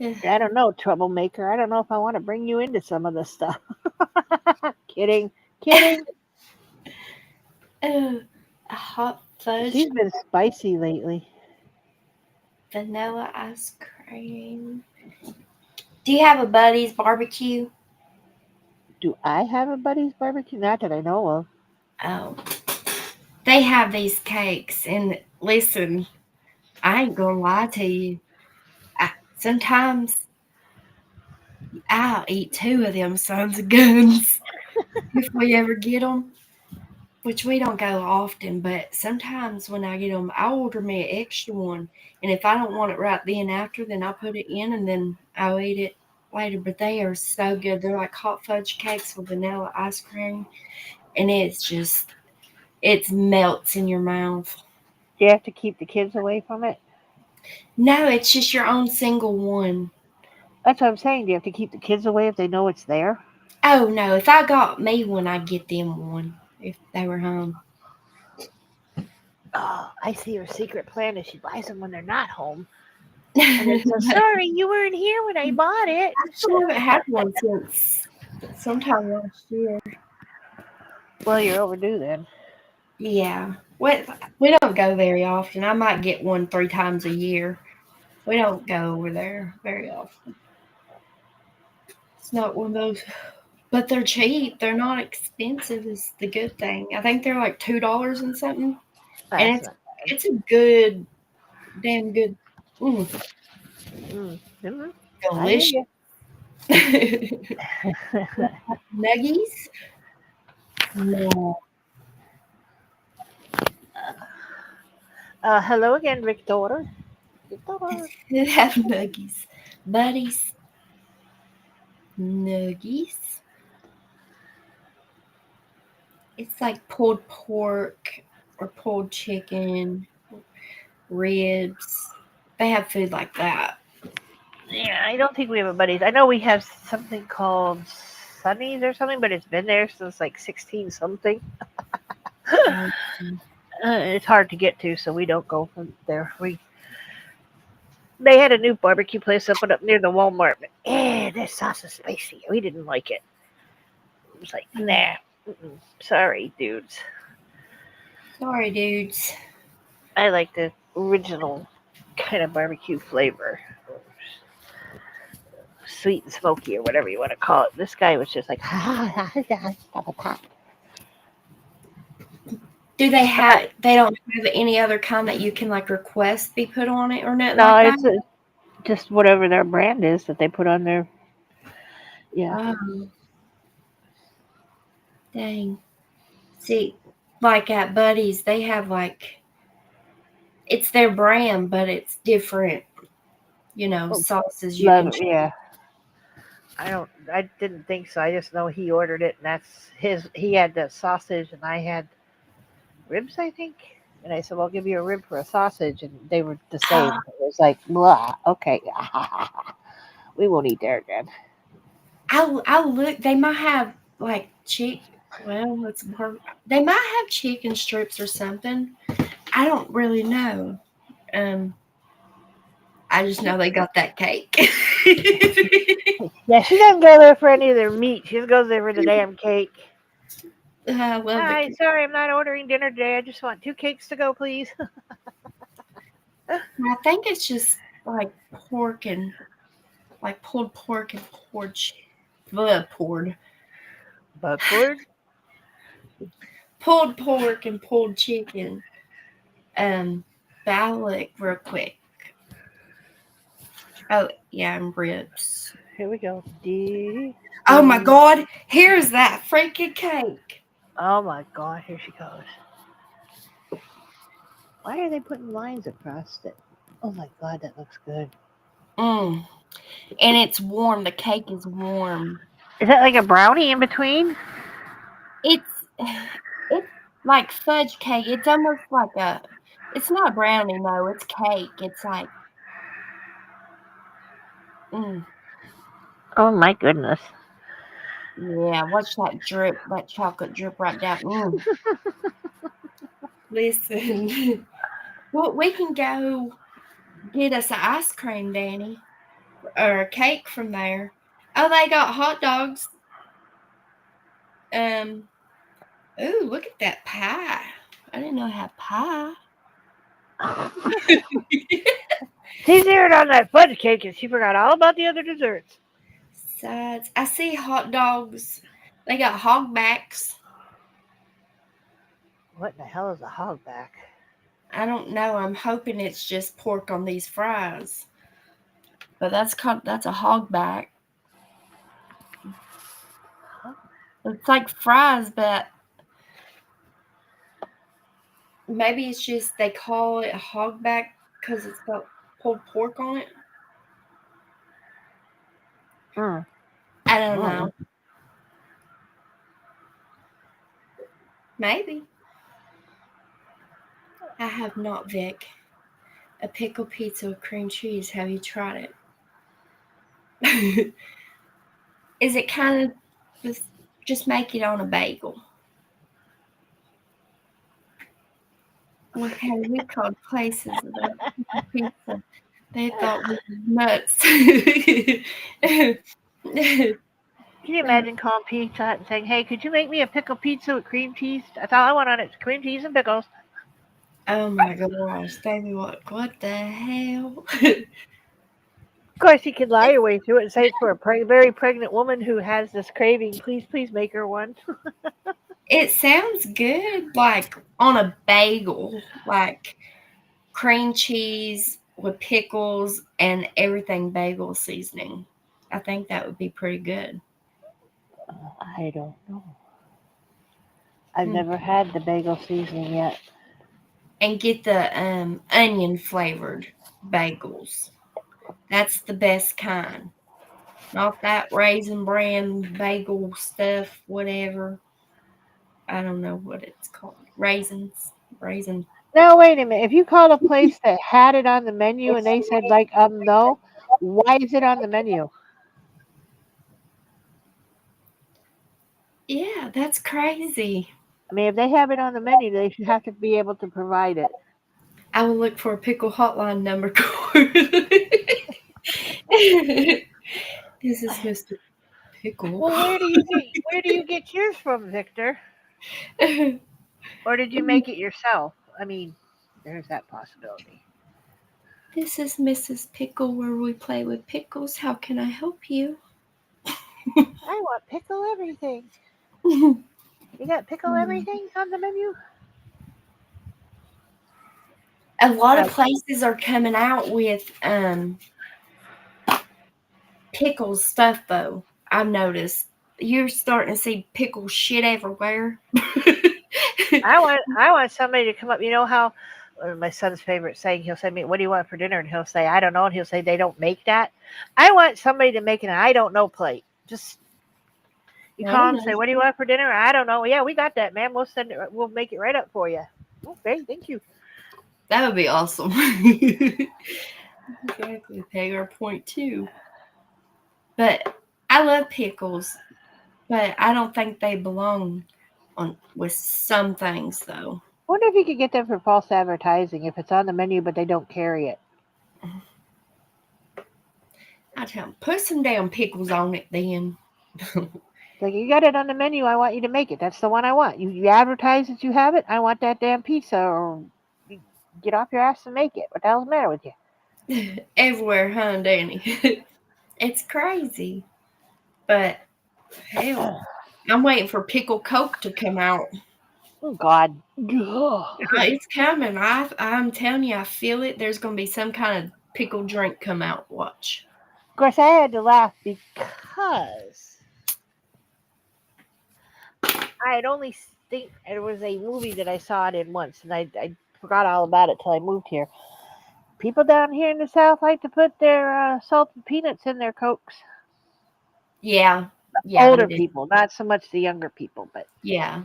I don't know, troublemaker. I don't know if I want to bring you into some of this stuff. Kidding. Oh, a hot fudge. She's been spicy lately. Vanilla ice cream. Do you have a Buddy's barbecue? Do I have a Buddy's barbecue? Not that I know of. Oh. They have these cakes, and listen, I ain't gonna lie to you. Sometimes I'll eat 2 of them sons of guns if we ever get them. which we don't go often, but sometimes when I get them, I'll order me an extra one. And if I don't want it right then after, then I'll put it in and then I'll eat it later. But they are so good. They're like hot fudge cakes with vanilla ice cream. And it melts in your mouth. Do you have to keep the kids away from it? No, it's just your own single one. That's what I'm saying. Do you have to keep the kids away if they know it's there? Oh, no. If I got me one, I'd get them one if they were home. Oh, I see her secret plan is she buys them when they're not home. And then says, sorry, you weren't here when I bought it. Actually, I haven't had one since sometime last year. Well, you're overdue then. Yeah. We don't go very often. I might get one 3 times a year. We don't go over there very often. It's not one of those, but they're cheap. They're not expensive is the good thing. I think they're like $2 and something. And That's it's a good, damn good, Mhm. delicious nuggies. No. Hello again, Victor. Victor. They have nuggies. Buddies. Nuggies. It's like pulled pork or pulled chicken, ribs. They have food like that. Yeah, I don't think we have a buddies. I know we have something called Sunny's or something, but it's been there since like 16 something. It's hard to get to, so we don't go from there. They had a new barbecue place up near the Walmart, but this sauce is spicy. We didn't like it. It was like, nah, sorry, dudes. Sorry, dudes. I like the original kind of barbecue flavor, sweet and smoky or whatever you want to call it. This guy was just like, Do they have? They don't have any other kind that you can like request be put on it or nothing no, like it's that? just whatever their brand is that they put on there. Yeah. Dang. See, like at Buddy's, they have like it's their brand, but it's different. Sauces you can. Yeah. I didn't think so. I just know he ordered it, and that's his. He had the sausage, and I had ribs, I think. And I said, "Well, I'll give you a rib for a sausage," and they were the same. It was like, blah, okay, we won't eat there again. I'll look. They might have like well, they might have chicken strips or something. I don't really know. I just know they got that cake. Yeah, she doesn't go there for any of their meat. She just goes there for the damn cake. I love Hi, sorry, I'm not ordering dinner today. I just want 2 cakes to go, please. I think it's just like pork and like pulled pork and Buckford? pulled pork and pulled chicken. I'll look real quick. Oh yeah, and ribs. Here we go. Oh my God! Here's that freaking cake. Oh my God! Here she goes. Why are they putting lines across it? Oh my God, that looks good. And it's warm. The cake is warm. Is that like a brownie in between? It's like fudge cake. It's almost like it's not brownie, no, it's cake. It's like, Oh my goodness. Yeah, watch that chocolate drip right down. Listen, well, we can go get us an ice cream, Danny, or a cake from there. Oh, they got hot dogs. Ooh, look at that pie. I didn't know I had pie. She zeroed on that fudge cake and she forgot all about the other desserts. Sides. I see hot dogs. They got hogbacks. What in the hell is a hogback? I don't know. I'm hoping it's just pork on these fries. But that's a hogback. It's like fries, but Maybe it's just they call it hogback because it's got pulled pork on it. Mm. I don't Oh. know. Maybe. I have not, Vic. A pickle pizza with cream cheese. Have you tried it? Is it kind of just make it on a bagel? What have we called places about pickle pizza? They thought we were nuts. Can you imagine calling Pizza Hut and saying, "Hey, could you make me a pickle pizza with cream cheese? That's all I want on it. It's cream cheese and pickles." Oh my gosh, baby, what the hell? Of course, you can lie your way through it and say it's for a very pregnant woman who has this craving. Please make her one. It sounds good, like on a bagel, like cream cheese with pickles and everything bagel seasoning. I think that would be pretty good. I don't know. I've Hmm. never had the bagel seasoning yet. And get the onion flavored bagels. That's the best kind. Not that raisin bran bagel stuff, whatever. I don't know what it's called. Raisins. Raisin. Now wait a minute. If you called a place that had it on the menu and they said like no, why is it on the menu? Yeah, that's crazy. I mean, if they have it on the menu, they should have to be able to provide it. I will look for a pickle hotline number. This is Mr. Pickle. Well, where do you get yours from, Victor? Or did you make it yourself? I mean, there's that possibility. This is Mrs. Pickle, where we play with pickles. How can I help you? I want pickle everything. You got pickle everything on the menu? A lot of Uh, places are coming out with pickles stuff though. I've noticed you're starting to see pickle shit everywhere. I want somebody to come up. You know how my son's favorite saying, he'll say me, "What do you want for dinner?" And he'll say, "I don't know." And he'll say, "They don't make that." I want somebody to make an "I don't know" plate. Just you I don't call them, know. say, "What do you want for dinner?" "I don't know." "Yeah, we got that, man. We'll send it. We'll make it right up for you." "Okay, thank you." That would be awesome. Exactly. Pay our point too. But I love pickles, but I don't think they belong on with some things though. Wonder if you could get them for false advertising if it's on the menu but they don't carry it. I tell them, put some damn pickles on it then. Like, you got it on the menu. I want you to make it. That's the one I want. You advertise that you have it. I want that damn pizza, or you get off your ass and make it. What the hell's the matter with you? Everywhere, huh, Danny? It's crazy. But hell, I'm waiting for pickle Coke to come out. Oh God. Ugh. It's coming. I'm telling you, I feel it. There's gonna be some kind of pickle drink come out. Watch. Of course, I had to laugh because I had only think there was a movie that I saw it in once, and I forgot all about it till I moved here. People down here in the South like to put their salted peanuts in their Cokes. Yeah, yeah, they Older do. people, not so much the younger people, but Yeah.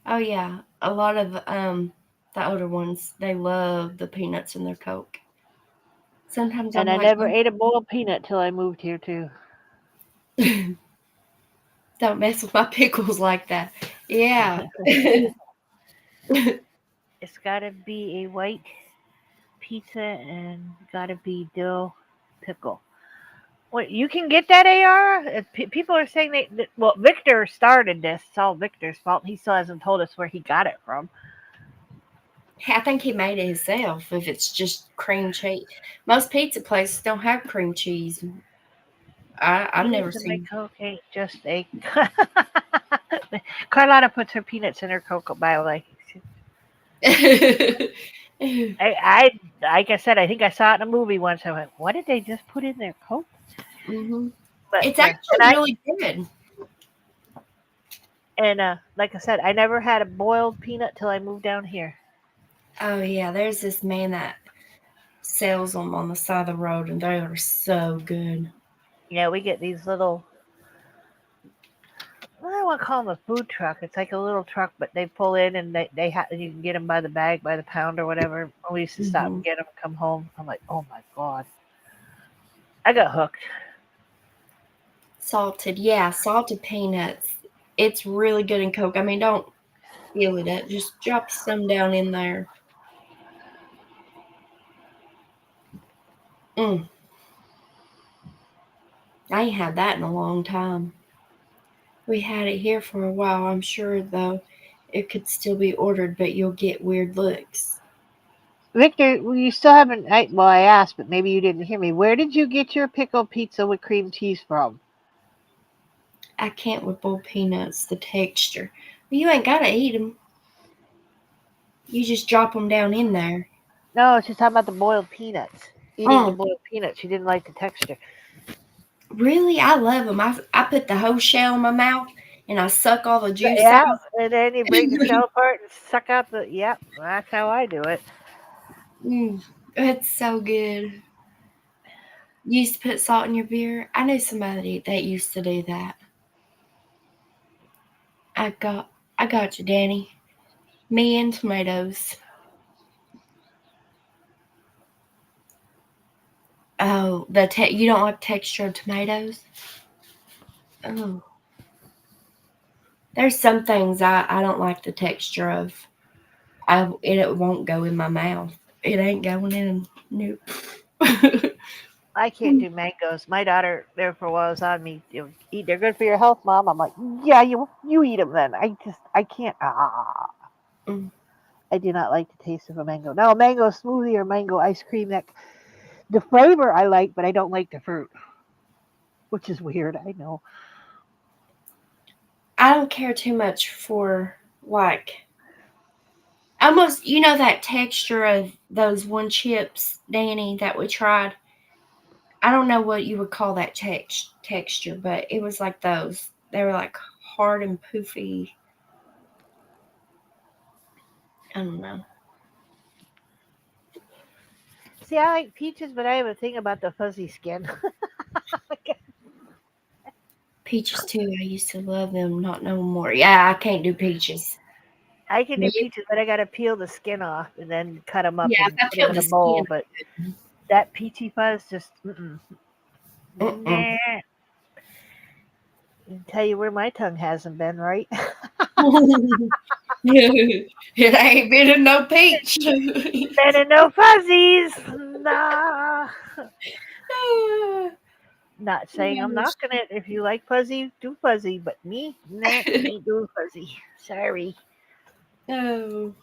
Oh yeah. A lot of the older ones, they love the peanuts in their Coke. Sometimes and I'm I like, never ate a boiled peanut till I moved here too. don't mess with my pickles like that. Yeah. It's gotta be a white pizza and gotta be dill pickle. What, you can get that, AR? People are saying well, Victor started this. It's all Victor's fault. He still hasn't told us where he got it from. I think he made it himself if it's just cream cheese. Most pizza places don't have cream cheese. I've never Peanuts in my seen. Coke ain't just a. Carlotta puts her peanuts in her Coke, by the way. I, like I said, I think I saw it in a movie once. I went, "What did they just put in their Coke?" Hmm. But It's yeah, actually really good. and like I said, I never had a boiled peanut till I moved down here. Oh yeah, there's this man that sells them on the side of the road, and they are so good. Yeah, we get these little. I don't want to call them a food truck. It's like a little truck, but they pull in and you can get them by the bag, by the pound or whatever. We used to stop Hmm. and get them, come home. I'm like, oh my god, I got hooked. Salted, yeah, salted peanuts. It's really good in Coke. I mean, don't feel it up. Just drop some down in there. Mm, I ain't had that in a long time. We had it here for a while. I'm sure, though, it could still be ordered, but you'll get weird looks. Victor, you still haven't. Well, I asked, but maybe you didn't hear me. Where did you get your pickled pizza with cream cheese from? I can't with boiled peanuts, the texture. Well, you ain't got to eat them. You just drop them down in there. No, she's talking about the boiled peanuts. Eating the Mm, boiled peanuts. She didn't like the texture. really? I love them. I put the whole shell in my mouth and I suck all the juice Yeah, out. and then you break the shell apart and suck out the. Yep, that's how I do it. Mm, it's so good. You used to put salt in your beer. I knew somebody that used to do that. I got you, Danny. Me and tomatoes. Oh, you don't like texture of tomatoes? Oh, there's some things I don't like the texture of. It won't go in my mouth. It ain't going in. Nope. I can't do mangoes. My daughter there for a while was on me. Eat. They're good for your health, mom. I'm like, yeah, you eat them then. I can't. Mm. I do not like the taste of a mango. Now a mango smoothie or mango ice cream. That the flavor I like, but I don't like the fruit, which is weird. I know. I don't care too much for like almost that texture of those one chips, Danny, that we tried. I don't know what you would call that texture, but it was like those. They were like hard and poofy. I don't know. See, I like peaches, but I have a thing about the fuzzy skin. Peaches too. I used to love them. Not no more. Yeah, I can't do peaches. I can do Me? peaches, but I gotta peel the skin off and then cut them up Yeah, if and I put them peel in the a bowl. skin. But that peachy fuzz just, Mm-mm. nah. I can tell you where my tongue hasn't been, right? It ain't been in no peach. Better no fuzzies. Nah. Not saying I'm not gonna. If you like fuzzy, do fuzzy. But me, nah, ain't doing fuzzy. Sorry. Oh.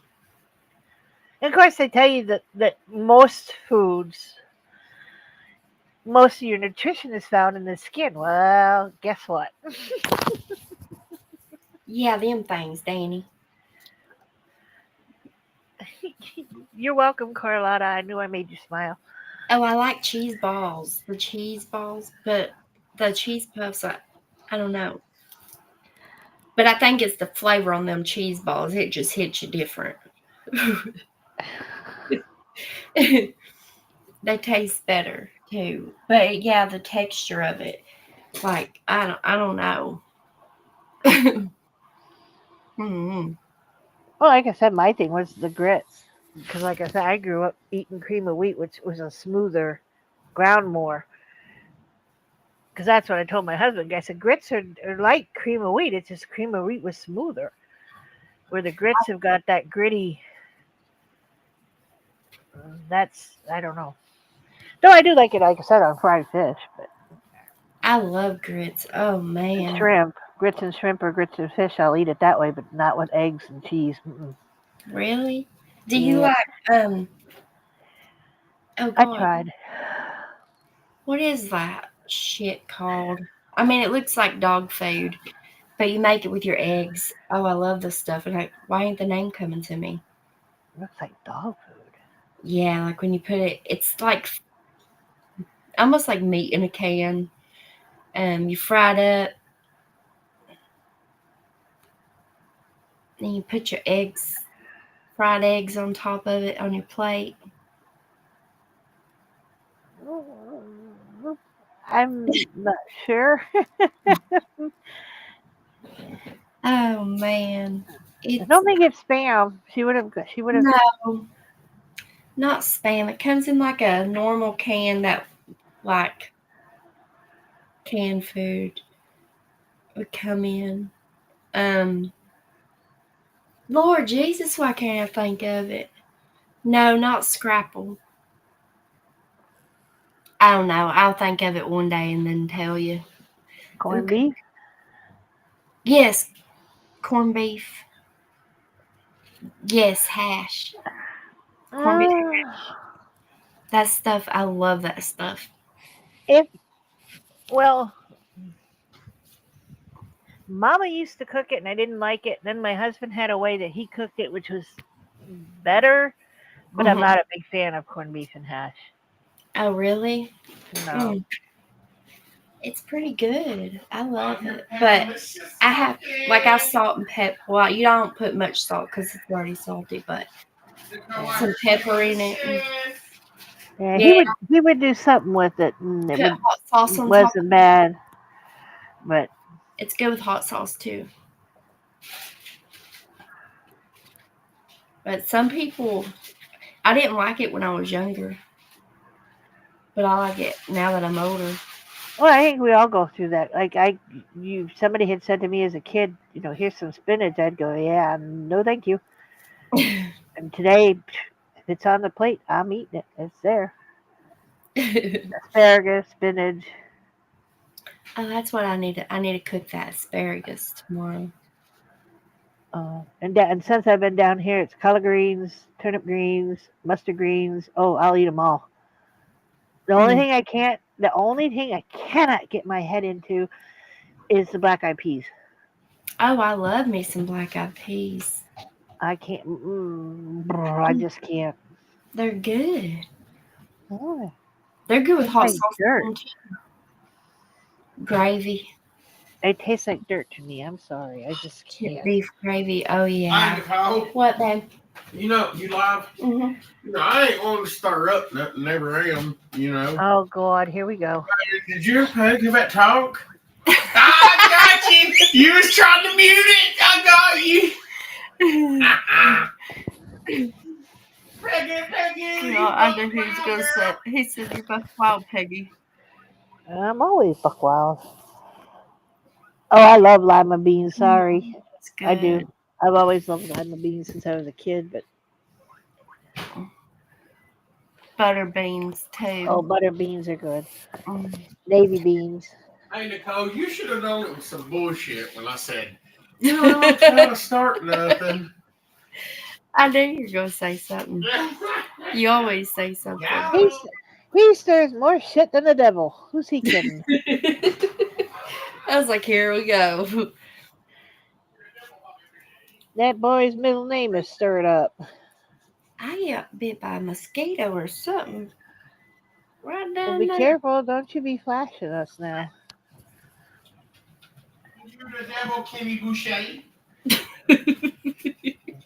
And of course, they tell you that most foods, most of your nutrition is found in the skin. Well, guess what? Yeah, them things, Danny. You're welcome, Carlotta. I knew I made you smile. Oh, I like cheese balls. The cheese balls, but the cheese puffs, I don't know. But I think it's the flavor on them cheese balls. It just hits you different. They taste better too. But yeah, the texture of it, like I don't know. Mm-hmm. Well, like I said, my thing was the grits. Because, like I said, I grew up eating cream of wheat, which was a smoother, ground more. Because that's what I told my husband. I said, grits are like cream of wheat. It's just cream of wheat was smoother. Where the grits have got that gritty, I don't know. Though I do like it, like I said, on fried fish. But I love grits. Oh and man, shrimp, grits and shrimp or grits and fish, I'll eat it that way, but not with eggs and cheese. Mm-mm. really? Do you Yeah, like Oh I God, tried. what is that shit called? I mean, it looks like dog food, but you make it with your eggs. Oh, I love this stuff. And why ain't the name coming to me? Looks like dog food. Yeah, like when you put it, it's like almost like meat in a can. You fry it up, and you put your eggs, fried eggs on top of it on your plate. I'm not sure. Oh man, I it's don't think it's spam. She would have. She would have. no, not spam. It comes in like a normal can that like canned food would come in. Lord Jesus, why can't I think of it? No, not Scrapple. I don't know. I'll think of it one day and then tell you. Corned Okay. beef. Yes, corned beef. Yes, hash. Corned beef. That stuff, I love that stuff. Well, Mama used to cook it, and I didn't like it. Then my husband had a way that he cooked it, which was better. But I'm Mhm. not a big fan of corned beef and hash. Oh, really? No. It's pretty good. I love it. But I have, like, I salt and pepper. Well, you don't put much salt because it's already salty, but some pepper in it. Yeah, Yeah. he would do something with it, and it Put hot sauce on top. wasn't bad. But It's good with hot sauce too. But some people, I didn't like it when I was younger, but I like it now that I'm older. well, I think we all go through that. Like somebody had said to me as a kid, here's some spinach. I'd go, yeah, no, thank you. And today, if it's on the plate, I'm eating it. It's there. Asparagus, spinach. Oh, that's what I need to. I need to cook that asparagus tomorrow. And since I've been down here, it's collard greens, turnip greens, mustard greens. Oh, I'll eat them all. The only thing I cannot get my head into is the black eyed peas. Oh, I love me some black eyed peas. I can't. I just can't. They're good. Oh, They're good with hot like sauce. dirt. Gravy. They taste like dirt to me. I'm sorry. I just can't. Beef gravy. Oh, Hey, yeah. Nicole, What, babe? you live? Mm-hmm. I ain't going to stir up nothing, never am, Oh, God. Here we go. Did you ever give that talk? I got you. You was trying to mute it. I got you. Peggy. I knew he was going to say. He said you're both wild, Peggy. I'm always buck wild. Oh, I love lima beans. Sorry. That's good. I do. I've always loved lima beans since I was a kid, but Butter beans, too. oh, butter beans are good. Mm. Navy beans. Hey, Nicole, you should have known it was some bullshit when I said, I'm trying to start nothing. I knew you were going to say something. You always say something. He stirs more shit than the devil. Who's he kidding? I was like, here we go. That boy's middle name is stirred up. I got bit by a mosquito or something. Right down Well, be there. careful. Don't you be flashing us now. You the devil, Kenny Boucher.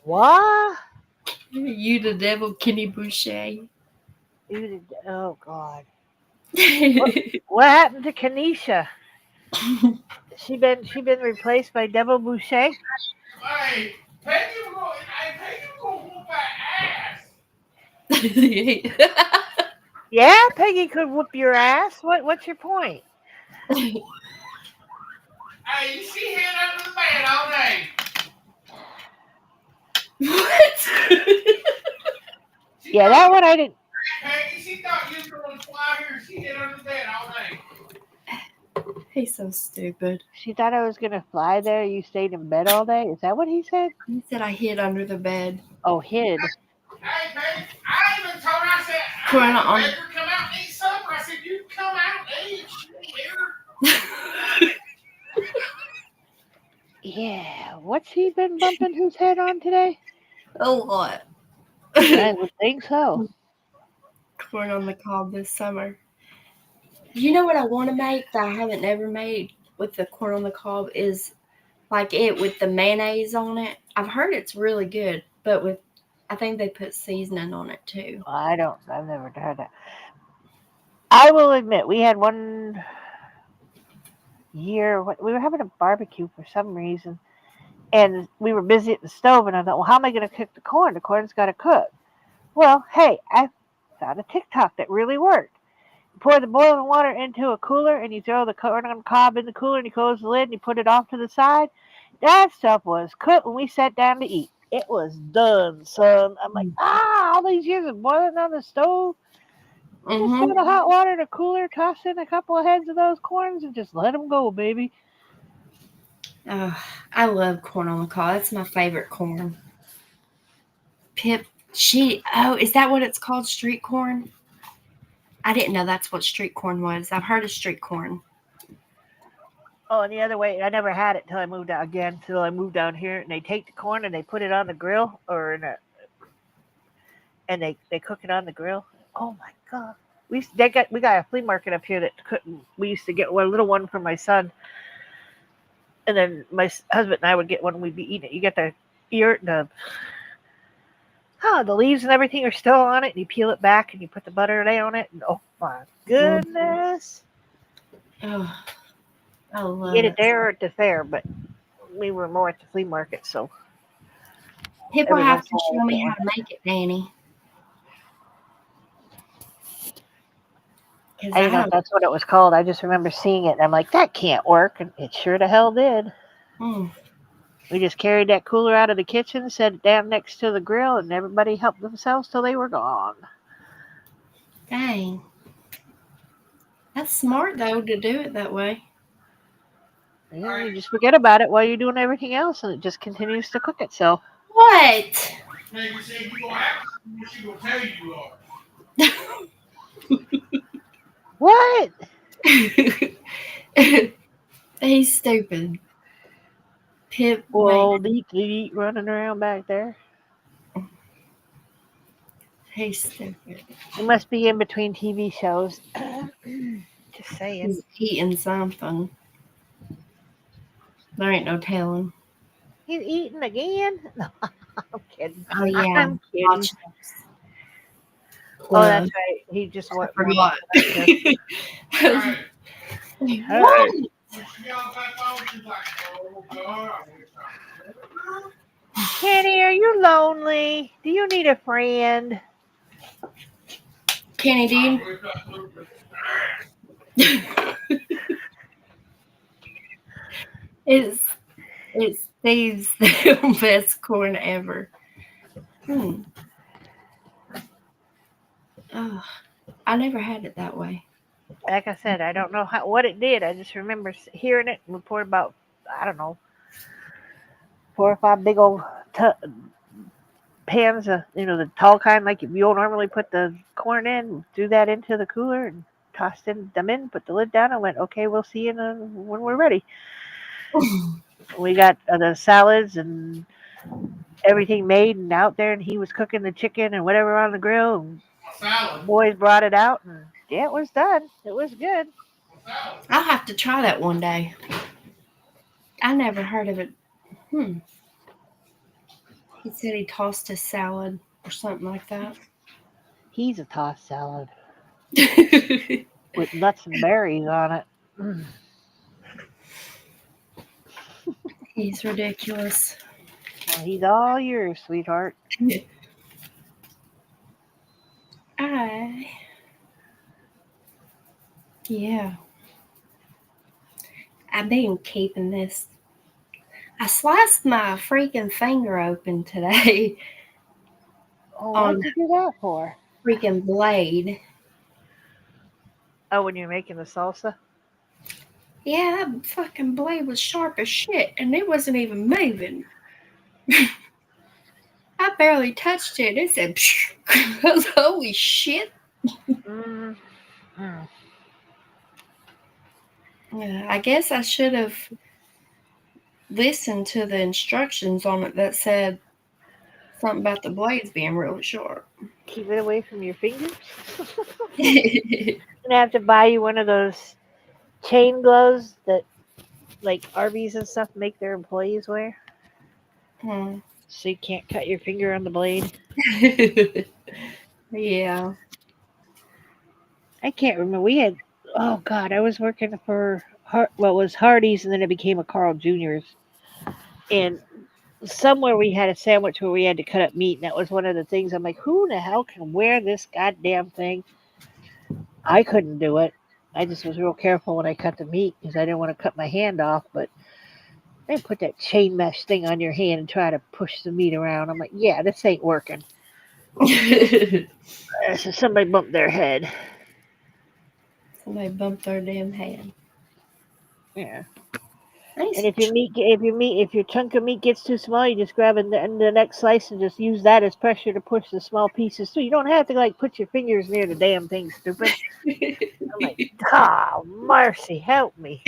What? You the devil, Kenny Boucher. Oh, God. What happened to Kenesha? She been replaced by Devil Boucher? Hey, Peggy will whoop that ass. Yeah, Peggy could whoop your ass. What's your point? Hey, she hid under the bed all day. What? Yeah, that one I didn't. Peggy, she thought you were going to fly here. She hid under the bed all day. He's so stupid. She thought I was gonna fly there. You stayed in bed all day. Is that what he said? He said I hid under the bed. Oh, hid. Hey, Peggy, I even told her, I said, Corona I on- had her come out and eat supper. I said, you come out and eat. She here. Yeah. What's he been bumping his head on today? A lot. I would think so. Corn on the cob this summer. You know what I want to make that I haven't ever made with the corn on the cob is like it with the mayonnaise on it. I've heard it's really good, but with I think they put seasoning on it too. I've never had that. I will admit, we had one year, we were having a barbecue for some reason, and we were busy at the stove, and I thought, well, how am I going to cook the corn? The corn's got to cook. Well, hey, I found a TikTok that really worked. You pour the boiling water into a cooler, and you throw the corn on the cob in the cooler, and you close the lid, and you put it off to the side. That stuff was cooked when we sat down to eat. It was done, son. I'm like, all these years of boiling on the stove. Just throw the hot water in a cooler, toss in a couple of heads of those corns, and just let them go, baby. Oh, I love corn on the cob. That's my favorite corn. Pip, is that what it's called? Street corn? I didn't know that's what street corn was. I've heard of street corn. Oh, and the other way, I never had it till I moved out again. Till I moved down here, and they take the corn and they put it on the grill, and they cook it on the grill. Oh my god, we got a flea market up here that couldn't. We used to get one little one for my son, and then my husband and I would get one. And we'd be eating it. You get the leaves and everything are still on it, and you peel it back and you put the butter on it, and oh my goodness. Oh, I love Get it there or at the fair, but we were more at the flea market, so. People have to show me how to make it, Danny. I didn't know if that's what it was called. I just remember seeing it, and I'm like, that can't work, and it sure the hell did. We just carried that cooler out of the kitchen, set it down next to the grill, and everybody helped themselves till they were gone. Dang. That's smart, though, to do it that way. Yeah, you just forget about it while you're doing everything else, and it just continues to cook itself. What? Man, you say you gonna ask what she gonna tell you are. What? He's stupid. Pip. Well, Deep running around back there. He's stupid. He must be in between TV shows. Just saying. He's eating something. There ain't no telling. He's eating again? No, I'm kidding. Oh, yeah. I'm kidding. Oh, that's right. He just went. Forgot. What? Kenny, are you lonely? Do you need a friend? Kenny, do you? It's Steve's the best corn ever. Oh, I never had it that way. Like I said, I don't know what it did. I just remember hearing it and we poured about, I don't know, 4 or 5 big old pans of, the tall kind, like you normally put the corn in, threw that into the cooler and tossed them in, put the lid down and went, okay, we'll see you when we're ready. We got the salads and everything made and out there, and he was cooking the chicken and whatever on the grill. And the boys brought it out, and yeah, it was done. It was good. I'll have to try that one day. I never heard of it. He said he tossed a salad or something like that. He's a tossed salad with nuts and berries on it. He's ridiculous. Well, he's all yours, sweetheart. Yeah. I've been keeping this. I sliced my freaking finger open today. Oh, what did you do that for? Freaking blade. Oh, when you're making the salsa? Yeah, that fucking blade was sharp as shit, and it wasn't even moving. I barely touched it. It said, I was, holy shit. I guess I should have listened to the instructions on it that said something about the blades being really sharp. Keep it away from your fingers. I'm gonna have to buy you one of those chain gloves that like Arby's and stuff make their employees wear. so you can't cut your finger on the blade. Yeah. I can't remember. We had, oh God, I was working for, well, it was Hardee's and then it became a Carl Jr.'s. And somewhere we had a sandwich where we had to cut up meat. And that was one of the things I'm like, who the hell can wear this goddamn thing? I couldn't do it. I just was real careful when I cut the meat because I didn't want to cut my hand off. But they put that chain mesh thing on your hand and try to push the meat around. I'm like, yeah, this ain't working. So somebody bumped their head. Somebody bumped their damn head. Yeah. Nice. And if your chunk of meat gets too small, you just grab the next slice and just use that as pressure to push the small pieces through. You don't have to like put your fingers near the damn thing, stupid. I'm like, oh, mercy, help me.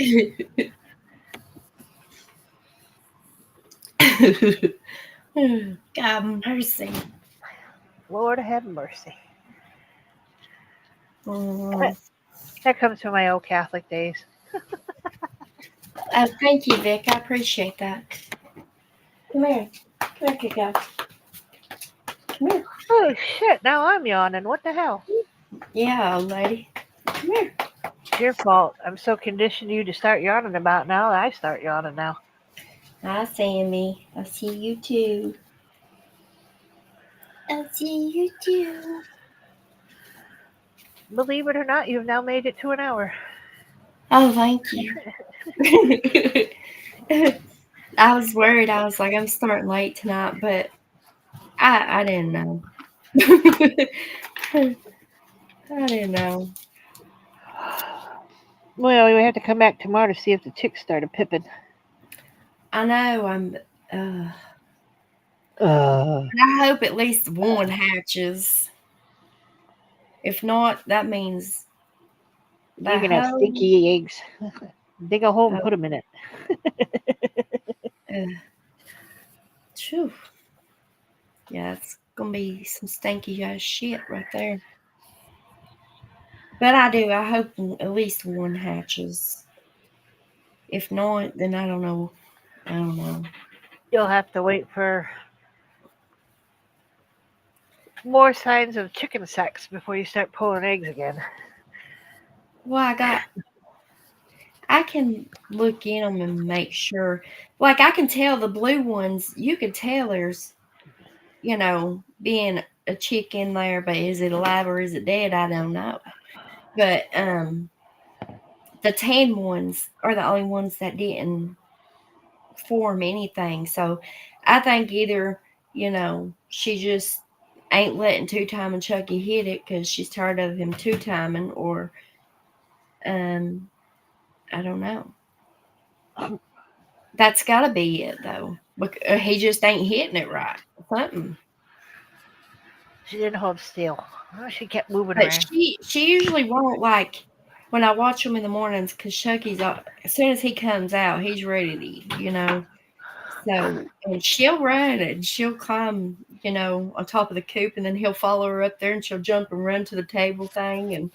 God mercy. Lord have mercy. Mm. That comes from my old Catholic days. Thank you, Vic. I appreciate that. Come here. Come here, Kiko. Come here. Oh shit! Now I'm yawning. What the hell? Yeah, lady. Come here. It's your fault. I'm so conditioned you to start yawning about now. I start yawning now. Hi, Sammy. I see you too. I see you too. Believe it or not, you've now made it to an hour. Oh, thank you. I was worried. I was like, I'm starting late tonight, but I didn't know. I didn't know. Well, we have to come back tomorrow to see if the chicks started pipping. I know. I hope at least one hatches. If not, that means You're gonna have stinky eggs. Dig a hole and put them in it. Phew. Yeah, it's gonna be some stinky ass shit right there. But I hope at least one hatches. If not, then I don't know. You'll have to wait for more signs of chicken sex before you start pulling eggs again. Well, I can look in them and make sure. Like, I can tell the blue ones, you can tell there's, being a chick in there, but is it alive or is it dead? I don't know. But the tan ones are the only ones that didn't form anything. So I think either, she just ain't letting two-timing Chucky hit it because she's tired of him two-timing, or I don't know. That's got to be it, though. He just ain't hitting it right. Something. She didn't hold still. She kept moving But around. she usually won't, like, when I watch him in the mornings, because Chucky's, as soon as he comes out, he's ready to eat, So, and she'll run and she'll climb, on top of the coop, and then he'll follow her up there and she'll jump and run to the table thing. And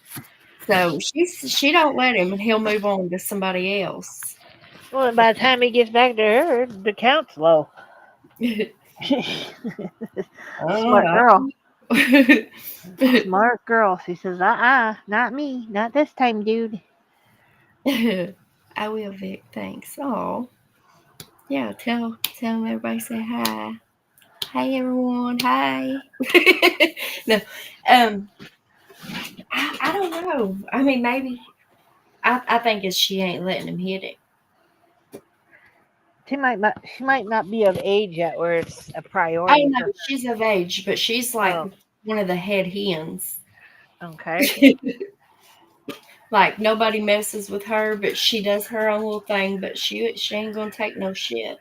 so she don't let him, and he'll move on to somebody else. Well, and by the time he gets back to her, the count's low. Smart girl. Smart girl. She says, not me. Not this time, dude. I will, Vic. Thanks. Oh, yeah. Tell them everybody say hi. Hi, everyone. Hi. No, I don't know. I mean, maybe. I think it's she ain't letting him hit it. She might not be of age yet where it's a priority. Oh no, she's of age, but she's like one of the head hens. Okay. Like, nobody messes with her, but she does her own little thing. But she ain't gonna take no shit.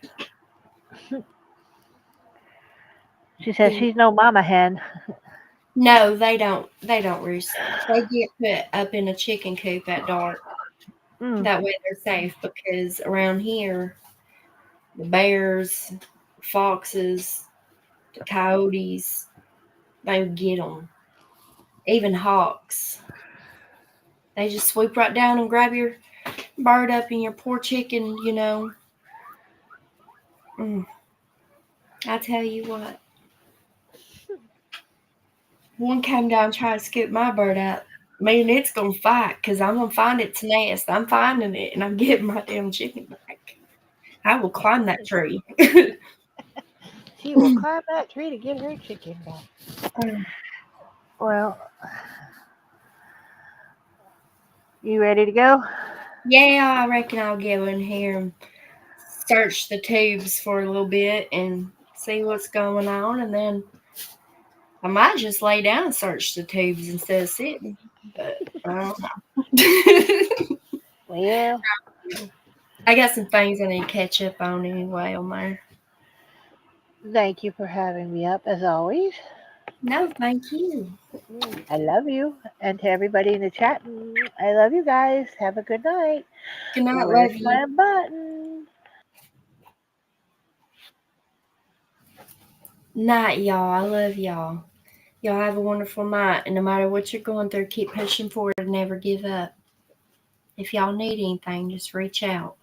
She says she's no mama hen. No, they don't. They don't roost. They get put up in a chicken coop at dark. That way they're safe, because around here, the bears, foxes, the coyotes, they get them. Even hawks. They just swoop right down and grab your bird up and your poor chicken, I tell you what. One came down and tried to scoop my bird out. Me and it's gonna fight because I'm gonna find its nest. I'm finding it and I'm getting my damn chicken back. I will climb that tree. She will climb that tree to get her chicken back. Well, you ready to go? Yeah, I reckon I'll go in here and search the tubes for a little bit and see what's going on, and then I might just lay down and search the tubes instead of sitting. But I don't know. Well, I got some things I need to catch up on anyway on there. thank you for having me up as always. No, thank you. I love you. And to everybody in the chat, I love you guys. Have a good night. Good night, Where's love you. my button? Night, y'all. I love y'all. Y'all have a wonderful night. And no matter what you're going through, keep pushing forward and never give up. If y'all need anything, just reach out.